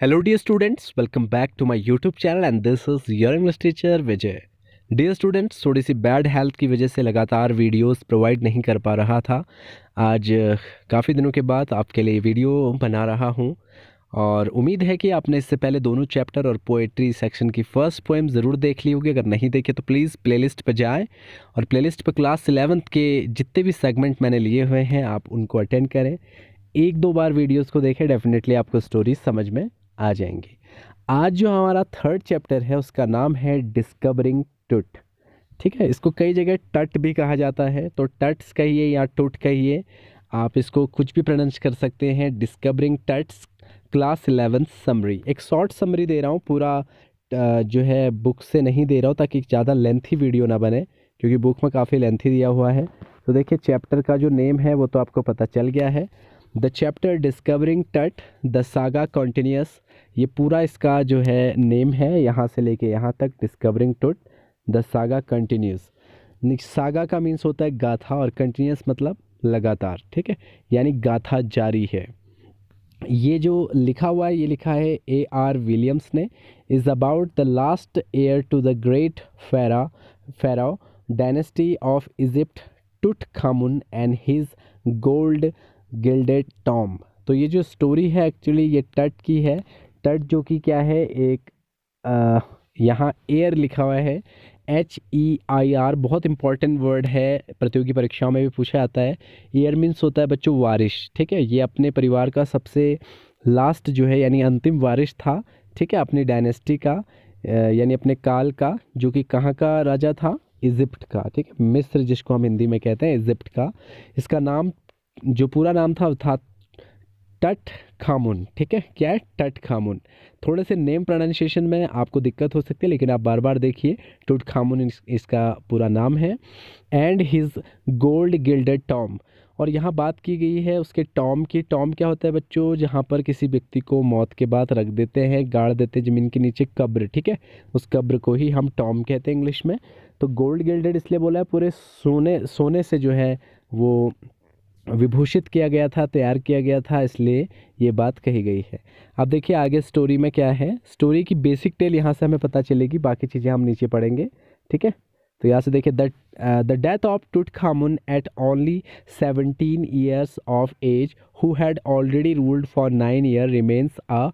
Hello dear students, welcome back to my YouTube channel and this is your English teacher Vijay. Dear students, थोड़ी सी bad health की वजह से लगातार videos provide नहीं कर पा रहा था। आज काफ़ी दिनों के बाद आपके लिए वीडियो बना रहा हूँ और उम्मीद है कि आपने इससे पहले दोनों चैप्टर और पोएट्री सेक्शन की फ़र्स्ट पोएम ज़रूर देख ली होगी। अगर नहीं देखे तो प्लीज़ प्लेलिस्ट पर जाएं और प्लेलिस्ट पर क्लास 11th के जितने भी सेगमेंट मैंने लिए हुए हैं आप उनको अटेंड करें। एक दो बार वीडियोस को देखें, डेफिनेटली आपको स्टोरी समझ में आ जाएंगी। आज जो हमारा थर्ड चैप्टर है उसका नाम है डिस्कवरिंग टुट। ठीक है, इसको कई जगह टट भी कहा जाता है, तो टट्स कहिए या टुट कहिए, आप इसको कुछ भी प्रोनाउंस कर सकते हैं। डिस्कवरिंग टट्स क्लास 11 समरी, एक शॉर्ट समरी दे रहा हूँ, पूरा जो है बुक से नहीं दे रहा हूँ ताकि ज़्यादा लेंथी वीडियो ना बने, क्योंकि बुक में काफ़ी लेंथी दिया हुआ है। तो देखिए चैप्टर का जो नेम है वो तो आपको पता चल गया है, द चैप्टर डिस्कवरिंग टट द सागा कॉन्टिन्यूस। ये पूरा इसका जो है नेम है, यहाँ से लेके यहाँ तक, डिस्कवरिंग टुट द सागा कंटिन्यूस। सागा का मीन्स होता है गाथा और कंटिन्यूस मतलब लगातार। ठीक है, यानी गाथा जारी है। ये जो लिखा हुआ है, ये लिखा है A.R. विलियम्स ने। Is about the last heir to the great pharaoh dynasty of Egypt Tutankhamun and his gold gilded tomb. तो ये जो स्टोरी है एक्चुअली ये टट की है। टट जो कि क्या है, एक यहाँ एयर लिखा हुआ है, HEIR, बहुत इंपॉर्टेंट वर्ड है, प्रतियोगी परीक्षाओं में भी पूछा जाता है। एयर मीन्स होता है बच्चों वारिश। ठीक है, ये अपने परिवार का सबसे लास्ट जो है यानी अंतिम वारिश था। ठीक है, अपनी डायनेस्टी का यानी अपने काल का, जो कि कहाँ का राजा था, इजिप्ट का। ठीक है, मिस्र जिसको हम हिंदी में कहते हैं, इजिप्ट का। इसका नाम जो पूरा नाम था वो था टट खामुन। ठीक है, क्या है, टट खामुन। थोड़े से नेम प्रोनाउंसिएशन में आपको दिक्कत हो सकती है, लेकिन आप बार बार देखिए, टुट खामुन इसका पूरा नाम है। And his gold gilded Tom, और यहाँ बात की गई है उसके टॉम की। टॉम क्या होता है बच्चों, जहाँ पर किसी व्यक्ति को मौत के बाद रख देते हैं, गाड़ देते हैं ज़मीन के नीचे, कब्र। ठीक है, उस कब्र को ही हम टॉम कहते हैं इंग्लिश में। तो गोल्ड गिल्डेड इसलिए बोला है, पूरे सोने से जो है वो विभूषित किया गया था, तैयार किया गया था, इसलिए ये बात कही गई है। अब देखिए आगे स्टोरी में क्या है। स्टोरी की बेसिक टेल यहाँ से हमें पता चलेगी, बाकी चीज़ें हम नीचे पढ़ेंगे। ठीक है, तो यहाँ से देखिए, the death of Tutankhamun at only 17 years of age, who had already ruled for 9 year, remains a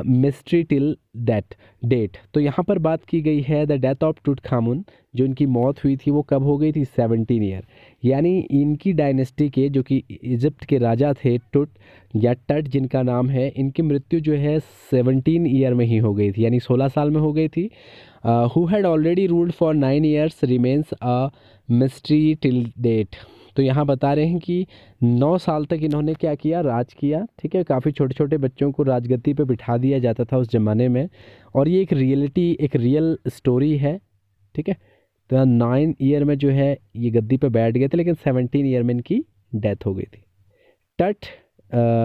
mystery till that date. तो यहाँ पर बात की गई है द डेथ ऑफ टुट खामुन, जो इनकी मौत हुई थी वो कब हो गई थी, 17 ईयर। यानी इनकी डायनेस्टी के, जो कि इजिप्ट के राजा थे टुट या टट जिनका नाम है, इनकी मृत्यु जो है 17 ईयर में ही हो गई थी, यानी 16 साल में हो गई थी। Who had already ruled for 9 years remains a mystery till date. तो यहाँ बता रहे हैं कि 9 साल तक इन्होंने क्या किया, राज किया। ठीक है, काफ़ी छोटे छोटे बच्चों को राजगद्दी पे बिठा दिया जाता था उस ज़माने में, और ये एक रियलिटी, एक रियल स्टोरी है। ठीक है, तो 9 ईयर में जो है ये गद्दी पे बैठ गए थे, लेकिन 17 ईयर में इनकी डेथ हो गई थी। टट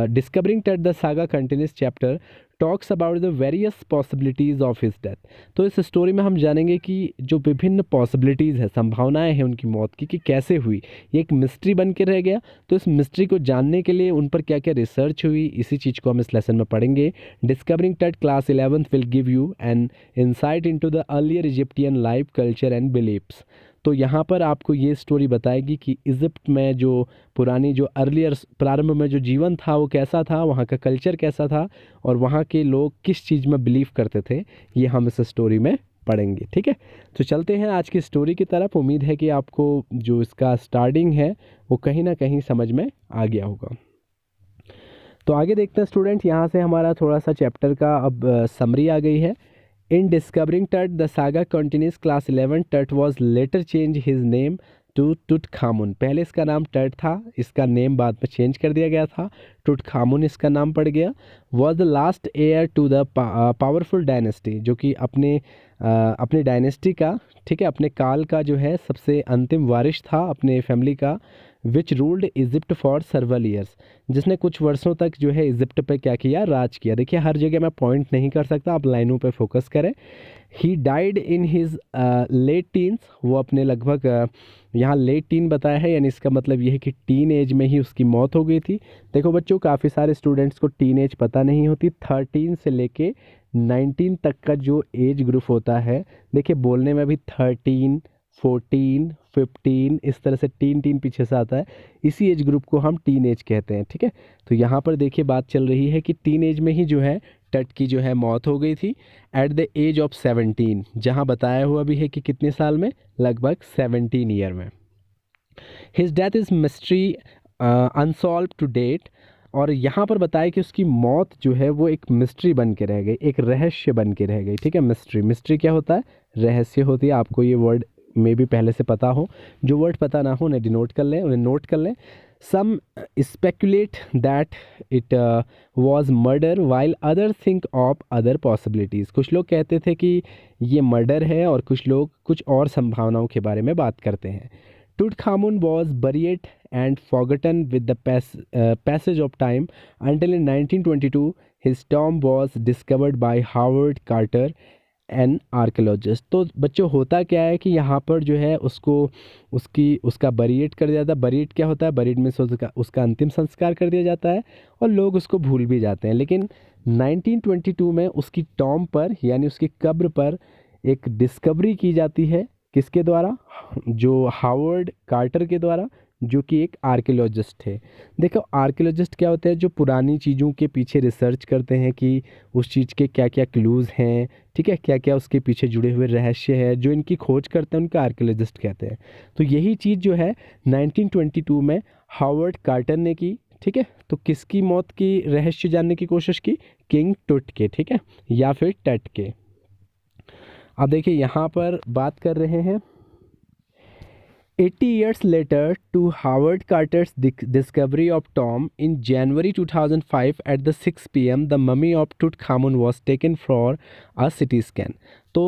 डिस्कवरिंग टट the saga continuous chapter talks about the various possibilities of his death. तो इस स्टोरी में हम जानेंगे कि जो विभिन्न पॉसिबिलिटीज़ है, संभावनाएं हैं उनकी मौत की, कि कैसे हुई, ये एक मिस्ट्री बन के रह गया। तो इस मिस्ट्री को जानने के लिए उन पर क्या क्या रिसर्च हुई, इसी चीज़ को हम इस लेसन में पढ़ेंगे। Discovering Tut class 11 will give you an insight into the earlier Egyptian life, culture and beliefs. तो यहाँ पर आपको ये स्टोरी बताएगी कि इजिप्ट में जो पुरानी, जो अर्लियर प्रारंभ में जो जीवन था वो कैसा था, वहाँ का कल्चर कैसा था, और वहाँ के लोग किस चीज़ में बिलीव करते थे, ये हम इस स्टोरी में पढ़ेंगे। ठीक है, तो चलते हैं आज की स्टोरी की तरफ। उम्मीद है कि आपको जो इसका स्टार्टिंग है वो कहीं ना कहीं समझ में आ गया होगा। तो आगे देखते हैं स्टूडेंट, यहाँ से हमारा थोड़ा सा चैप्टर का अब समरी आ गई है। In discovering Tut, the saga continues. Class 11, Tut was later changed his name to Tutankhamun. पहले इसका नाम टट था, इसका नेम बाद में चेंज कर दिया गया था, टुटखामुन इसका नाम पड़ गया। Was the last heir to the powerful dynasty, जो कि अपने डायनेस्टी का, ठीक है, अपने काल का जो है सबसे अंतिम वारिश था अपने फैमिली का, which ruled Egypt for several years, जिसने कुछ वर्षों तक जो है इजिप्ट पे क्या किया, राज किया। देखिए हर जगह मैं पॉइंट नहीं कर सकता, आप लाइनों पे फोकस करें। He died in his late teens, वो अपने लगभग यहाँ लेट टीन बताया है, यानी इसका मतलब ये है कि टीन एज में ही उसकी मौत हो गई थी। देखो बच्चों, काफ़ी सारे स्टूडेंट्स को टीन एज पता नहीं होती। 13 से लेके 19 तक का जो एज ग्रुप होता है, देखिए बोलने में भी 13, 14, 15 इस तरह से टीन टीन पीछे से आता है, इसी एज ग्रुप को हम टीन एज कहते हैं। ठीक है, तो यहाँ पर देखिए बात चल रही है कि टीन एज में ही जो है टट की जो है मौत हो गई थी एट द एज ऑफ 17, जहाँ बताया हुआ भी है कि कितने साल में, लगभग 17 ईयर में। His death is mystery unsolved to date, और यहाँ पर बताया कि उसकी मौत जो है वो एक मिस्ट्री बन के रह गई, एक रहस्य बन के रह गई। ठीक है, मिस्ट्री, मिस्ट्री क्या होता है, रहस्य होती है। आपको ये वर्ड मे भी पहले से पता हो, जो वर्ड पता ना हो उन्हें डिनोट कर लें, उन्हें नोट कर लें। Some speculate that it was murder while other think of other possibilities, कुछ लोग कहते थे कि ये मर्डर है और कुछ लोग कुछ और संभावनाओं के बारे में बात करते हैं। Tutankhamun was buried and forgotten with the passage of time until in 1922 his tomb was discovered by Howard Carter, an archaeologist. तो बच्चों होता क्या है कि यहाँ पर जो है उसको उसका बरीड कर दिया जाता है। बरीड क्या होता है, बरीड में से उसका अंतिम संस्कार कर दिया जाता है और लोग उसको भूल भी जाते हैं। लेकिन 1922 में उसकी टॉम पर यानी उसकी कब्र पर एक डिस्कवरी की जाती है, किसके द्वारा, जो हावर्ड कार्टर के द्वारा, जो कि एक आर्कियोलॉजिस्ट थे। देखो आर्कियोलॉजिस्ट क्या होते हैं, जो पुरानी चीज़ों के पीछे रिसर्च करते हैं कि उस चीज़ के क्या क्या क्लूज़ हैं, ठीक है, क्या क्या उसके पीछे जुड़े हुए रहस्य है, जो इनकी खोज करते हैं उनका आर्कियोलॉजिस्ट कहते हैं। तो यही चीज़ जो है 1922 में हावर्ड कार्टर ने की। ठीक है, तो किसकी मौत की रहस्य जानने की कोशिश की, किंग टुट के, ठीक है, या फिर टट के। अब देखिए यहाँ पर बात कर रहे हैं 80 years later to Howard Carter's discovery of Tom in January 2005 at the 6 p.m. the mummy of Tutankhamun was taken for a CT scan। तो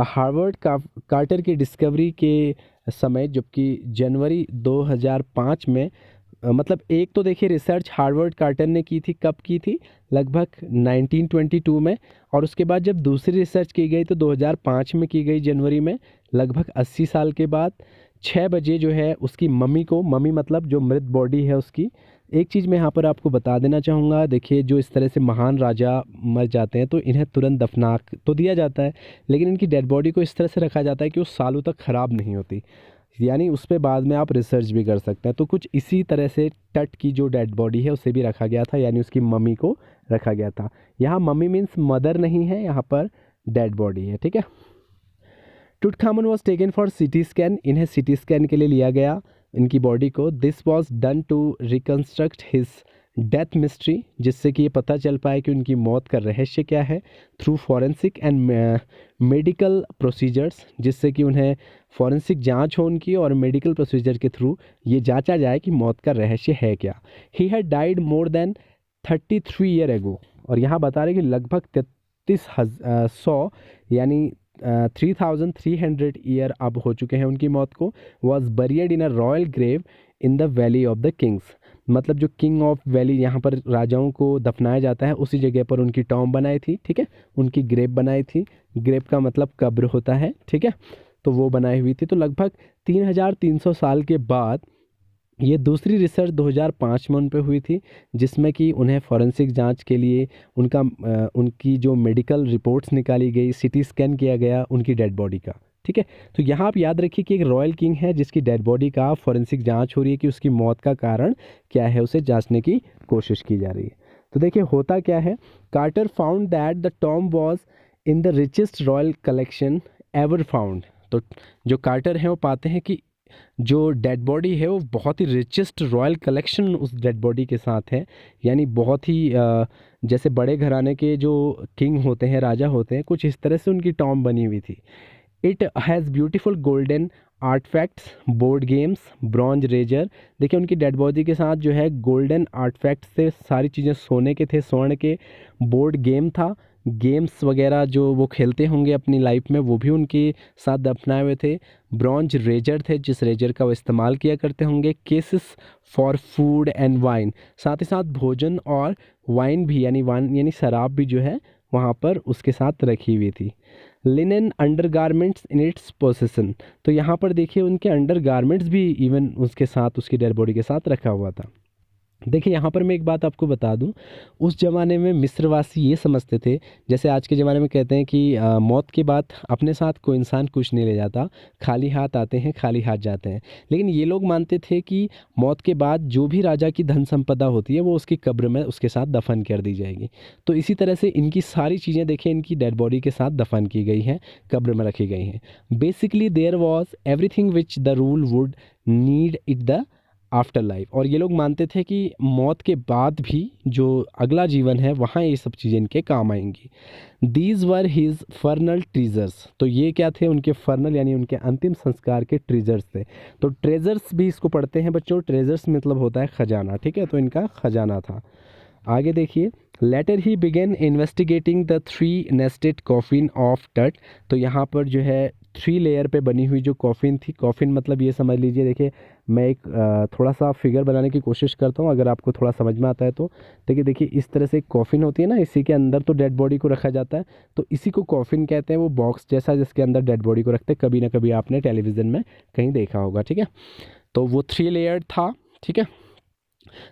हार्वर्ड कार्टर की डिस्कवरी के समय, जबकि जनवरी 2005 में मतलब एक तो देखिए रिसर्च हार्वर्ड कार्टर ने की थी, कब की थी, लगभग 1922 में, और उसके बाद जब दूसरी रिसर्च की गई तो 2005 में की गई जनवरी में, लगभग 80 साल के बाद 6 बजे जो है उसकी मम्मी को, मम्मी मतलब जो मृत बॉडी है उसकी। एक चीज़ मैं यहाँ पर आपको बता देना चाहूँगा, देखिए जो इस तरह से महान राजा मर जाते हैं तो इन्हें तुरंत दफना तो दिया जाता है, लेकिन इनकी डेड बॉडी को इस तरह से रखा जाता है कि वो सालों तक ख़राब नहीं होती, यानी उस पर बाद में आप रिसर्च भी कर सकते हैं। तो कुछ इसी तरह से टट की जो डेड बॉडी है उसे भी रखा गया था, यानी उसकी मम्मी को रखा गया था। यहाँ मम्मी मीन्स मदर नहीं है, यहाँ पर डेड बॉडी है। ठीक है, Tutankhamun was taken for CT scan, इन्हें सिटी स्कैन के लिए लिया गया इनकी बॉडी को। This was done to reconstruct his death mystery, जिससे कि ये पता चल पाए कि उनकी मौत का रहस्य क्या है, through forensic and medical procedures, जिससे कि उन्हें फॉरेंसिक जांच हो उनकी और मेडिकल प्रोसीजर के थ्रू ये जांचा जाए कि मौत का रहस्य है क्या। He had died more than 33 year ago, और यहाँ बता रहे कि लगभग 3300 यानी 3300 ईयर अब हो चुके हैं उनकी मौत को। Was buried in a royal grave in the Valley of the Kings, मतलब जो किंग ऑफ वैली यहाँ पर राजाओं को दफनाया जाता है उसी जगह पर उनकी टॉम बनाई थी। ठीक है, उनकी ग्रेव बनाई थी, ग्रेव का मतलब कब्र होता है। ठीक है, तो वो बनाई हुई थी। तो लगभग 3300 साल के बाद ये दूसरी रिसर्च 2005 में उन पे हुई थी, जिसमें कि उन्हें फॉरेंसिक जांच के लिए उनकी जो मेडिकल रिपोर्ट्स निकाली गई, सीटी स्कैन किया गया उनकी डेड बॉडी का। ठीक है, तो यहाँ आप याद रखिए कि एक रॉयल किंग है जिसकी डेड बॉडी का फॉरेंसिक जांच हो रही है कि उसकी मौत का कारण क्या है, उसे जांचने की कोशिश की जा रही है। तो देखिए होता क्या है, Carter found that the tomb was in the richest royal collection ever found. तो जो कार्टर हैं वो पाते हैं कि जो डेड बॉडी है वो बहुत ही रिचेस्ट रॉयल कलेक्शन उस डेड बॉडी के साथ है, यानी बहुत ही जैसे बड़े घराने के जो किंग होते हैं, राजा होते हैं, कुछ इस तरह से उनकी टॉम बनी हुई थी। It has beautiful golden artefacts, board games, bronze razor. देखिए उनकी डेड बॉडी के साथ जो है गोल्डन आर्टफैक्ट्स से सारी चीज़ें सोने के थे, स्वर्ण के, बोर्ड गेम था, गेम्स वगैरह जो वो खेलते होंगे अपनी लाइफ में, वो भी उनके साथ दफनाए हुए थे। ब्रॉन्ज रेजर थे, जिस रेजर का वो इस्तेमाल किया करते होंगे। Cases for food and wine, साथ ही साथ भोजन और वाइन भी, यानी वाइन यानी शराब भी जो है वहाँ पर उसके साथ रखी हुई थी। Linen undergarments in its possession, तो यहाँ पर देखिए उनके अंडरगारमेंट्स भी इवन उसके साथ, उसकी डेड बॉडी के साथ रखा हुआ था। देखिए यहाँ पर मैं एक बात आपको बता दूं, उस ज़माने में मिस्रवासी ये समझते थे, जैसे आज के ज़माने में कहते हैं कि मौत के बाद अपने साथ कोई इंसान कुछ नहीं ले जाता, खाली हाथ आते हैं खाली हाथ जाते हैं। लेकिन ये लोग मानते थे कि मौत के बाद जो भी राजा की धन संपदा होती है वो उसकी कब्र में उसके साथ दफन कर दी जाएगी। तो इसी तरह से इनकी सारी चीज़ें देखिए इनकी डेड बॉडी के साथ दफन की गई हैं, कब्र में रखी गई हैं। Basically there was everything which the rule would need it the afterlife, और ये लोग मानते थे कि मौत के बाद भी जो अगला जीवन है वहाँ ये सब चीज़ें इनके काम आएंगी। दीज वर हिज फर्नल ट्रीजर्स, तो ये क्या थे, उनके फर्नल यानी उनके अंतिम संस्कार के ट्रीजर्स थे। तो ट्रेजर्स भी इसको पढ़ते हैं बच्चों, ट्रेजर्स मतलब होता है खजाना, ठीक है, तो इनका खजाना था। आगे देखिए, later he began investigating the 3 nested coffin of Tut, तो यहाँ पर जो है 3 लेयर पे बनी हुई जो कॉफिन थी, कॉफिन मतलब ये समझ लीजिए, देखिए मैं एक थोड़ा सा फिगर बनाने की कोशिश करता हूँ, अगर आपको थोड़ा समझ में आता है तो। देखिए इस तरह से एक कॉफिन होती है ना, इसी के अंदर तो डेड बॉडी को रखा जाता है, तो इसी को कॉफिन कहते हैं, वो बॉक्स जैसा जिसके अंदर डेड बॉडी को रखते हैं, कभी ना कभी आपने टेलीविज़न में कहीं देखा होगा, ठीक है। तो वो 3 लेयर था, ठीक है।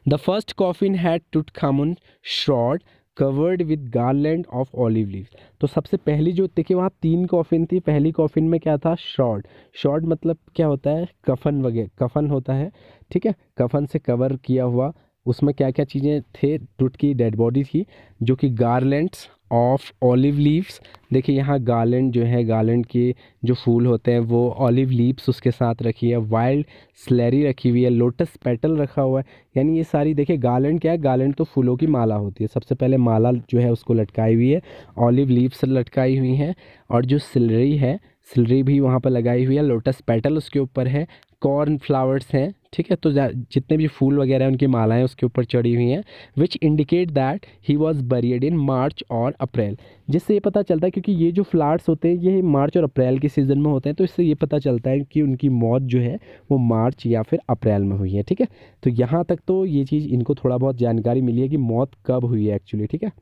The first coffin had Tutankhamun shroud covered with garland of olive leaves, तो सबसे पहली जो देखिए वहाँ 3 कॉफिन थी। पहली कॉफिन में क्या था, शॉर्ड। शॉर्ड मतलब क्या होता है, कफन वगैरह, कफन होता है, ठीक है, कफन से कवर किया हुआ। उसमें क्या क्या चीज़ें थे, टूट की डेड बॉडी थी, जो कि गार्लैंड्स ऑफ ऑलिव लीव्स, देखिए यहाँ गार्लैंड जो है, गार्लैंड के जो फूल होते हैं वो ऑलिव लीव्स उसके साथ रखी है। वाइल्ड स्लेरी रखी हुई है, लोटस पेटल रखा हुआ है, यानी ये सारी देखिए गार्लैंड क्या है, गार्लैंड तो फूलों की माला होती है, सबसे पहले माला जो है उसको लटकाई हुई है, ऑलिव लीव्स लटकाई हुई हैं, और जो सिलरी है, सिलरी भी वहाँ पर लगाई हुई है, लोटस पेटल उसके ऊपर है, कॉर्न फ्लावर्स हैं, ठीक है। तो जितने भी फूल वगैरह हैं उनकी मालाएं उसके ऊपर चढ़ी हुई हैं, which indicate that he was buried in March और अप्रैल, जिससे ये पता चलता है, क्योंकि ये जो फ्लावर्स होते हैं ये मार्च और अप्रैल के सीज़न में होते हैं, तो इससे ये पता चलता है कि उनकी मौत जो है वो मार्च या फिर अप्रैल में हुई है, ठीक है। तो यहाँ तक तो ये चीज़ इनको थोड़ा बहुत जानकारी मिली है कि मौत कब हुई है एक्चुअली, ठीक है।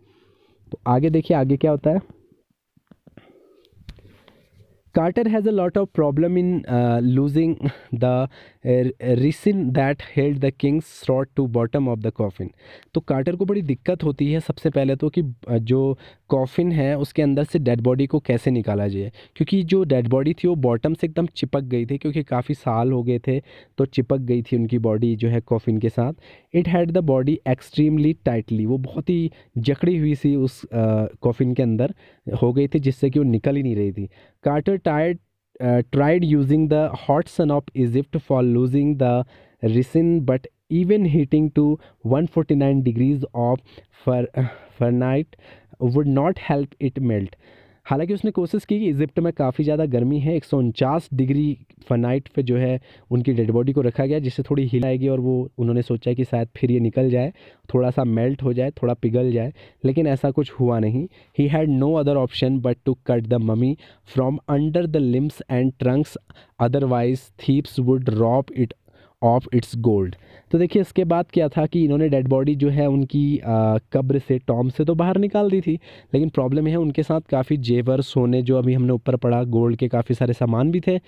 तो आगे देखिए आगे क्या होता है। Carter has a lot of problem in losing the resin that held the king's throat to bottom of the coffin, तो कार्टर को बड़ी दिक्कत होती है सबसे पहले तो कि जो कॉफिन है उसके अंदर से डेड बॉडी को कैसे निकाला जाए, क्योंकि जो डेड बॉडी थी वो बॉटम से एकदम चिपक गई थी, क्योंकि काफ़ी साल हो गए थे, तो चिपक गई थी उनकी बॉडी जो है कॉफिन के साथ। It had the body extremely tightly, वो बहुत ही जकड़ी हुई सी उस कॉफिन के अंदर हो गई थी, जिससे कि वो निकल ही नहीं रही थी। Carter tried using the hot sun of Egypt for losing the resin, but even heating to 149 degrees of Fahrenheit would not help it melt. हालांकि उसने कोशिश की कि इजिप्ट में काफ़ी ज़्यादा गर्मी है, 149 डिग्री फ़ारेनहाइट पे जो है उनकी डेड बॉडी को रखा गया, जिससे थोड़ी हिल आएगी, और वो उन्होंने सोचा कि शायद फिर ये निकल जाए, थोड़ा सा मेल्ट हो जाए, थोड़ा पिघल जाए, लेकिन ऐसा कुछ हुआ नहीं। He had no other option but to cut the mummy from under the limbs and trunks, otherwise thieves would rob it of its gold. तो देखिए इसके बाद क्या था कि इन्होंने डेड बॉडी जो है उनकी कब्र से, टॉम से तो बाहर निकाल दी थी, लेकिन प्रॉब्लम है उनके साथ काफ़ी जेवर, सोने, जो अभी हमने ऊपर पढ़ा, गोल्ड के काफ़ी सारे सामान भी थे।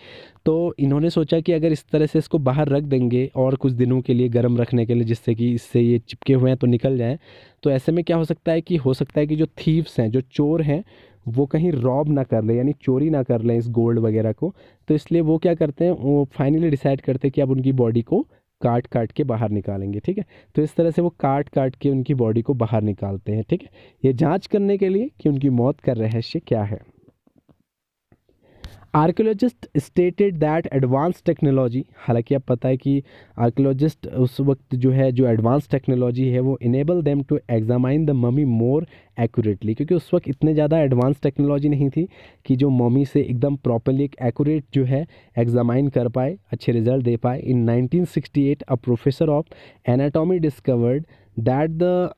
तो इन्होंने सोचा कि अगर इस तरह से इसको बाहर रख देंगे और कुछ दिनों के लिए गर्म रखने के लिए, जिससे कि इससे ये चिपके हुए हैं तो निकल जाएँ, तो ऐसे में क्या हो सकता है कि जो थीव्स हैं, जो चोर हैं, वो कहीं रॉब ना कर ले, यानी चोरी ना कर लें इस गोल्ड वगैरह को। तो इसलिए वो क्या करते हैं, वो फाइनली डिसाइड करते हैं कि अब उनकी बॉडी को काट काट के बाहर निकालेंगे, ठीक है। तो इस तरह से वो काट काट के उनकी बॉडी को बाहर निकालते हैं, ठीक है, ये जांच करने के लिए कि उनकी मौत का रहस्य क्या है। Archaeologist stated that advance technology, हालांकि अब पता है कि आर्कियोलॉजिस्ट उस वक्त जो है, जो एडवांस टेक्नोलॉजी है वो enable them to examine the mummy more accurately, क्योंकि उस वक्त इतने ज़्यादा एडवांस टेक्नोलॉजी नहीं थी कि जो ममी से एकदम प्रॉपरली एक एक्यूरेट जो है एग्जामाइन कर पाए, अच्छे रिजल्ट दे पाए। In 1968 a professor of anatomy discovered that the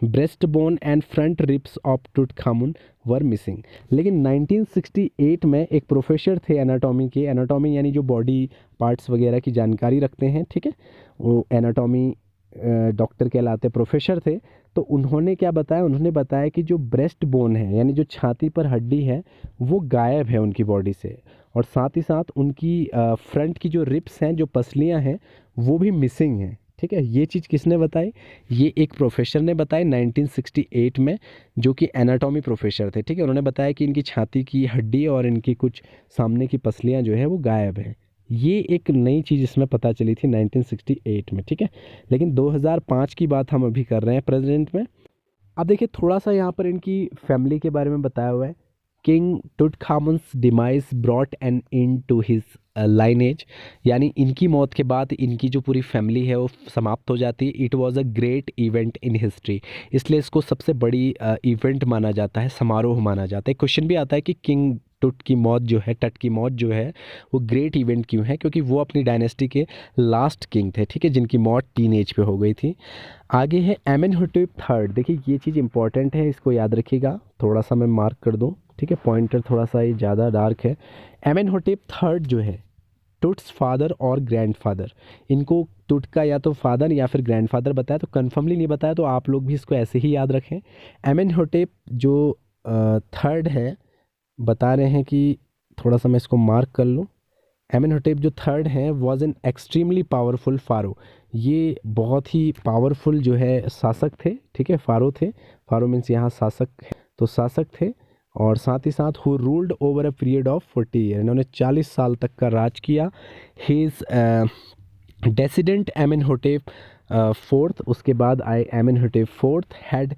breast bone and front ribs of Tutankhamun were missing. लेकिन 1968 में एक प्रोफेसर थे एनाटॉमी के, एनाटॉमी यानी जो बॉडी पार्ट्स वगैरह की जानकारी रखते हैं, ठीक है, वो एनाटॉमी डॉक्टर कहलाते, प्रोफेसर थे। तो उन्होंने क्या बताया, उन्होंने बताया कि जो ब्रेस्ट बोन है यानी जो छाती पर हड्डी है वो गायब है उनकी बॉडी से, और साथ ही साथ उनकी फ्रंट की जो रिब्स हैं, जो पसलियां हैं, वो भी मिसिंग हैं। ठीक है, ये चीज़ किसने बताई? ये एक प्रोफेसर ने बताई 1968 में, जो कि एनाटॉमी प्रोफेसर थे। ठीक है, उन्होंने बताया कि इनकी छाती की हड्डी और इनकी कुछ सामने की पसलियां जो है वो गायब है। ये एक नई चीज़ इसमें पता चली थी 1968 में। ठीक है, लेकिन 2005 की बात हम अभी कर रहे हैं प्रेजेंट में। अब देखिए थोड़ा सा यहाँ पर इनकी फैमिली के बारे में बताया हुआ है। King Tutankhamun's demise brought an end to his lineage, यानी इनकी मौत के बाद इनकी जो पूरी फैमिली है वो समाप्त हो जाती है। It was a great event in history, इसलिए इसको सबसे बड़ी इवेंट माना जाता है, समारोह माना जाता है। क्वेश्चन भी आता है कि किंग टुट की मौत जो है, टट की मौत जो है, वो ग्रेट इवेंट क्यों है? क्योंकि वो अपनी डायनेस्टी के लास्ट किंग थे, ठीक है, जिनकी मौत टीन एज पे हो गई थी। आगे है एमेनहोटेप थर्ड। देखिए ये चीज़ इंपॉर्टेंट है, इसको याद रखिएगा, थोड़ा सा मैं मार्क कर दूँ, ठीक है, पॉइंटर थोड़ा सा ये ज़्यादा डार्क है। एमेनहोटेप थर्ड जो है टुट्स फादर और ग्रैंडफादर, इनको टुट का या तो फादर या फिर ग्रैंडफादर बताया, तो कन्फर्मली नहीं बताया, तो आप लोग भी इसको ऐसे ही याद रखें। एमेनहोटेप जो थर्ड है, बता रहे हैं कि, थोड़ा सा मैं इसको मार्क कर लूँ, एमेनहोटेप जो थर्ड हैं वॉज एन एक्सट्रीमली पावरफुल फ़ारो, ये बहुत ही पावरफुल जो है शासक थे। ठीक है, फ़ारो थे, फ़ारो मीन्स यहाँ शासक है, तो शासक थे। और साथ ही साथ who ruled over a period of 40 year, इन्होंने 40 साल तक का राज किया। हिज डेसिडेंट एमेनहोटेप फोर्थ, उसके बाद आए Amenhotep fourth, had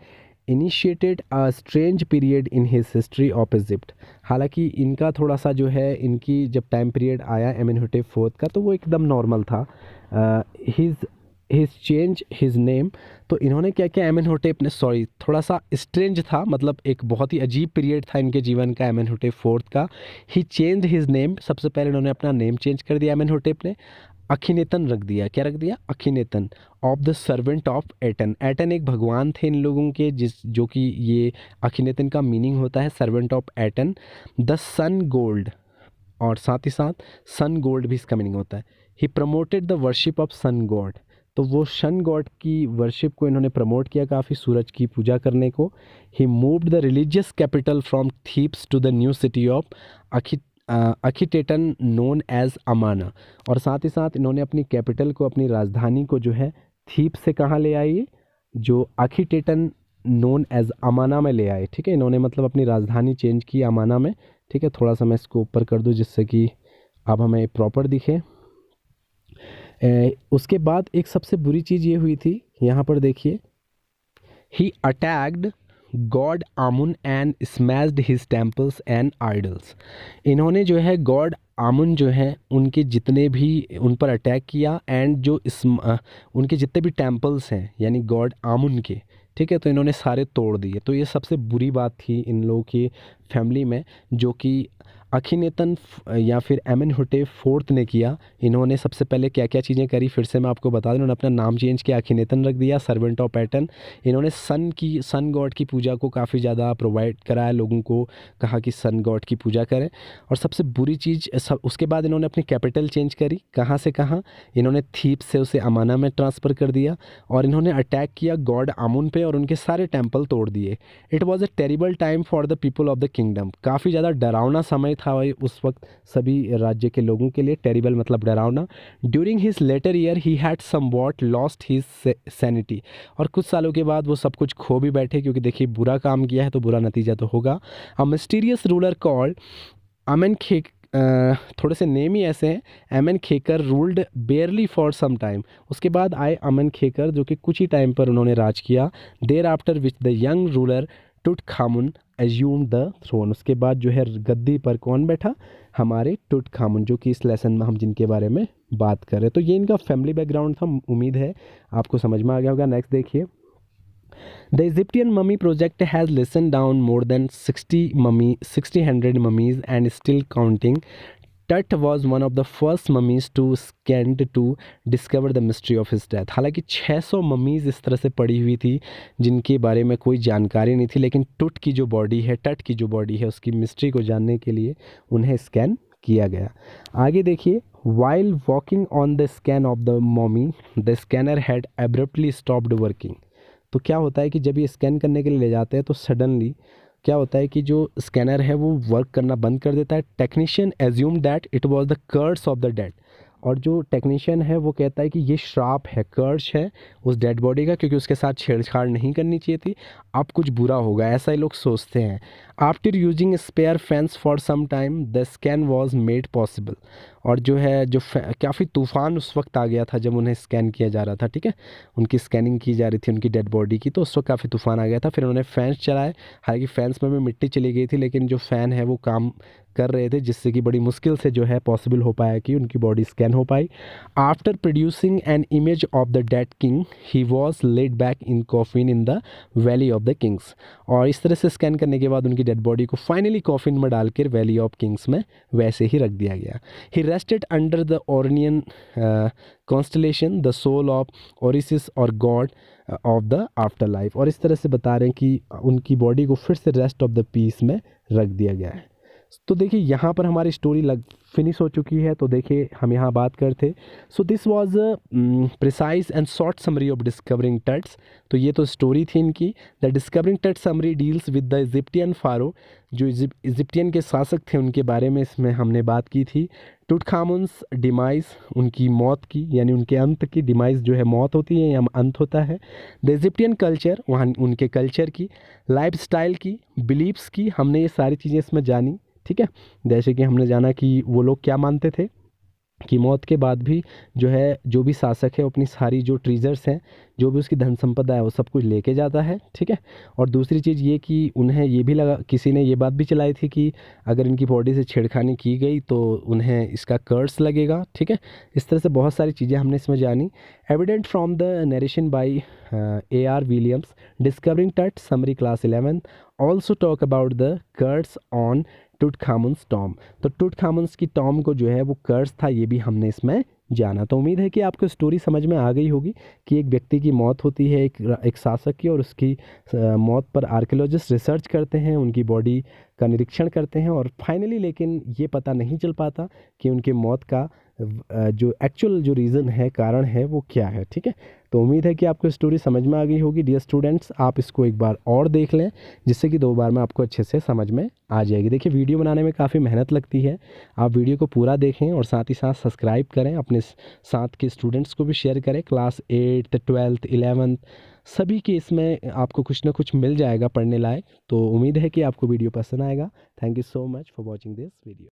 initiated a strange period in his history of Egypt. हालांकि इनका थोड़ा सा जो है, इनकी जब टाइम पीरियड आया एमेनहोटेप फोर्थ का, तो वो एकदम नॉर्मल था। हिज चेंज हिज नेम, तो इन्होंने क्या किया, एमेनहोटेप ने, सॉरी थोड़ा सा स्ट्रेंज था, मतलब एक बहुत ही अजीब पीरियड था इनके जीवन का एमेनहोटेप फोर्थ का। ही चेंज हिज नेम, सबसे पहले इन्होंने अपना नेम चेंज कर दिया एमेनहोटेप ने, अखिनेतन रख दिया। क्या रख दिया? Akhenaten, of the servant of Aten. Aten एक भगवान थे इन लोगों के, जो कि ये अखिनेतन का मीनिंग होता है servant of Aten. The sun gold, और साथ ही साथ सन गोल्ड भी इसका मीनिंग होता है। He promoted the worship of sun god, तो वो सन गॉड की वर्शिप को इन्होंने प्रमोट किया काफ़ी, सूरज की पूजा करने को। He moved the religious capital from Thebes to the new city of Akhetaten known as अमाना, और साथ ही साथ इन्होंने अपनी कैपिटल को, अपनी राजधानी को जो है थीप से कहाँ ले आए, जो अखिटेटन नोन एज अमाना में ले आए। ठीक है, इन्होंने मतलब अपनी राजधानी चेंज की अमाना में। ठीक है, थोड़ा सा मैं इसको ऊपर कर दूँ जिससे कि अब हमें प्रॉपर दिखे। उसके बाद एक सबसे बुरी चीज़ ये हुई थी, यहाँ पर देखिए, he attacked god Amun and smashed his temples and idols. इन्होंने जो है गॉड आमुन जो है उनके जितने भी, उन पर अटैक किया, एंड जो उनके जितने भी टेम्पल्स हैं यानी गॉड आमुन के, ठीक है, तो इन्होंने सारे तोड़ दिए। तो ये सबसे बुरी बात थी इन लोगों की फैमिली में, जो कि अखिनेतन या फिर एमेनहोटेप फोर्थ ने किया। इन्होंने सबसे पहले क्या क्या चीज़ें करी, फिर से मैं आपको बता दूं। इन्होंने अपना नाम चेंज किया, अखिनेतन रख दिया, सर्वेंट ऑफ एटन। इन्होंने सन गॉड की पूजा को काफ़ी ज़्यादा प्रोवाइड कराया लोगों को, कहा कि सन गॉड की पूजा करें। और सबसे बुरी चीज़ उसके बाद इन्होंने अपनी कैपिटल चेंज करी, कहाँ से कहाँ, इन्होंने थीप से उसे अमाना में ट्रांसफ़र कर दिया, और इन्होंने अटैक किया गॉड आमुन पे और उनके सारे टेम्पल तोड़ दिए। It was a terrible time for the people of the kingdom, काफ़ी ज़्यादा डरावना समय था भाई उस वक्त सभी राज्य के लोगों के लिए। टेरिबल मतलब डरावना। During his later year he had somewhat lost his sanity, और कुछ सालों के बाद वो सब कुछ खो भी बैठे, क्योंकि देखिए बुरा काम किया है तो बुरा नतीजा तो होगा। A mysterious ruler called Smenkhkare, थोड़े से नेम ही ऐसे हैं, Smenkhkare ruled barely for some time. उसके बाद आए अमन खेकर, जो कि कुछ ही टाइम पर उन्होंने राज किया। There after which the young ruler Tutankhamun assume the throne, उसके बाद जो है गद्दी पर कौन बैठा, हमारे टुटखामुन, जो कि इस लेसन में हम जिनके बारे में बात कर रहे हैं। तो ये इनका फैमिली बैकग्राउंड था, उम्मीद है आपको समझ में आ गया होगा। नेक्स्ट देखिए, the Egyptian mummy project has listen down more than 60 mummies and still counting Tut was one of the first mummies to scanned to discover the mystery of his death. हालांकि 600 ममीज़ इस तरह से पड़ी हुई थी जिनके बारे में कोई जानकारी नहीं थी, लेकिन टट की जो बॉडी है उसकी मिस्ट्री को जानने के लिए उन्हें स्कैन किया गया। आगे देखिए, while walking on the scan of the mummy the scanner had abruptly stopped working. तो क्या होता है कि जब ये स्कैन करने के लिए ले जाते हैं तो सडनली क्या होता है कि जो स्कैनर है वो वर्क करना बंद कर देता है। Technician assume that it was the curse of the dead. और जो टेक्नीशियन है वो कहता है कि ये श्राप है, कर्स है उस डेड बॉडी का, क्योंकि उसके साथ छेड़छाड़ नहीं करनी चाहिए थी, अब कुछ बुरा होगा, ऐसा ही लोग सोचते हैं। After using spare fans for some time the scan was made possible. और जो है जो काफ़ी तूफ़ान उस वक्त आ गया था जब उन्हें स्कैन किया जा रहा था, ठीक है, उनकी स्कैनिंग की जा रही थी उनकी डेड बॉडी की, तो उस वक्त काफ़ी तूफ़ान आ गया था। फिर उन्होंने फैंस चलाए, हालांकि फैंस में भी मिट्टी चली गई थी, लेकिन जो फ़ैन है वो काम कर रहे थे, जिससे कि बड़ी मुश्किल से जो है पॉसिबल हो पाया कि उनकी बॉडी स्कैन हो पाई। After producing an image of the dead king he was laid back in coffin in the Valley of the Kings. और इस तरह से स्कैन करने के बाद उनकी डेड बॉडी को फाइनली कॉफिन में डालकर वैली ऑफ किंग्स में वैसे ही रख दिया गया। He rested under the Orion constellation the soul of Osiris और god of the afterlife. और इस तरह से बता रहे हैं कि उनकी बॉडी को फिर से रेस्ट ऑफ द पीस में रख दिया गया है। तो देखिए यहाँ पर हमारी स्टोरी फिनिश हो चुकी है। तो देखिए हम यहाँ बात करते, so this was precise and short summary of discovering Tuts. तो ये तो स्टोरी थी इनकी। The discovering Tut summary deals with the Egyptian pharaoh, जो इजिप्टियन के शासक थे उनके बारे में इसमें हमने बात की थी। टूटखामुन्स डिमाइज, उनकी मौत की, यानी उनके अंत की। डिमाइज जो है मौत होती है या अंत होता है। द इजिप्टियन कल्चर, वहाँ उनके कल्चर की, लाइफ स्टाइल की, बिलीव्स की, हमने ये सारी चीज़ें इसमें जानी, ठीक है। जैसे कि हमने जाना कि वो लोग क्या मानते थे कि मौत के बाद भी जो है जो भी शासक है वो अपनी सारी जो ट्रीजर्स हैं, जो भी उसकी धन संपदा है वो सब कुछ लेके जाता है, ठीक है। और दूसरी चीज़ ये कि उन्हें ये भी लगा, किसी ने ये बात भी चलाई थी कि अगर इनकी बॉडी से छेड़खानी की गई तो उन्हें इसका कर्स लगेगा, ठीक है। इस तरह से बहुत सारी चीज़ें हमने इसमें जानी। Evident from the narration by A.R. Williams, discovering Tut summary class 11 also talk about the curse on Tutankhamun's tomb. तो टूटखामुन्स की टॉम को जो है वो कर्स था, ये भी हमने इसमें जाना। तो उम्मीद है कि आपको स्टोरी समझ में आ गई होगी कि एक व्यक्ति की मौत होती है, एक शासक की, और उसकी मौत पर आर्कियोलॉजिस्ट रिसर्च करते हैं, उनकी बॉडी का निरीक्षण करते हैं, और फाइनली लेकिन ये पता नहीं चल पाता कि उनके मौत का जो एक्चुअल जो रीज़न है, कारण है, वो क्या है, ठीक है। तो उम्मीद है कि आपको स्टोरी समझ में आ गई होगी। डियर स्टूडेंट्स, आप इसको एक बार और देख लें, जिससे कि 2 बार में आपको अच्छे से समझ में आ जाएगी। देखिए वीडियो बनाने में काफ़ी मेहनत लगती है, आप वीडियो को पूरा देखें और साथ ही साथ सब्सक्राइब करें, अपने साथ के स्टूडेंट्स को भी शेयर करें। क्लास 8, 12, 11 सभी के इसमें आपको कुछ ना कुछ मिल जाएगा पढ़ने लायक। तो उम्मीद है कि आपको वीडियो पसंद आएगा। Thank you so much for watching this video.